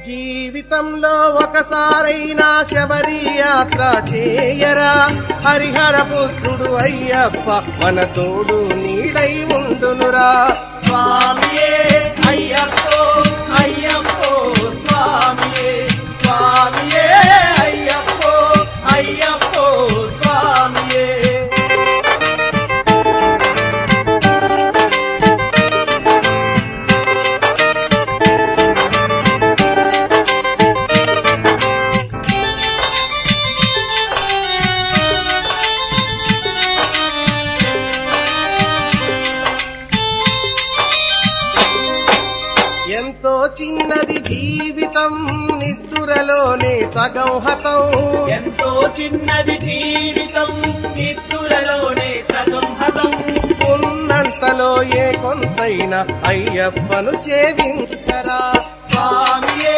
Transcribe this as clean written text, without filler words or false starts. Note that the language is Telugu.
జీవితంలో ఒకసారైనా శబరి యాత్ర చేయరా, హరిహర పుత్రుడు అయ్యప్ప మన తోడు నీడై ఉండునురా. స్వామియే అయ్యప్పో అయ్యప్పో స్వామియే, స్వామియే అయ్యప్పో అయ్యప్పో స్వామియే. ఎంతో చిన్నది జీవితం, నిద్దురలోనే సగం హతం. ఎంతో చిన్నది జీవితం, నిద్దురలోనే సగం హతం. ఉన్నంతలో ఏ కొంతైనా అయ్యప్పను సేవించరా. స్వామియే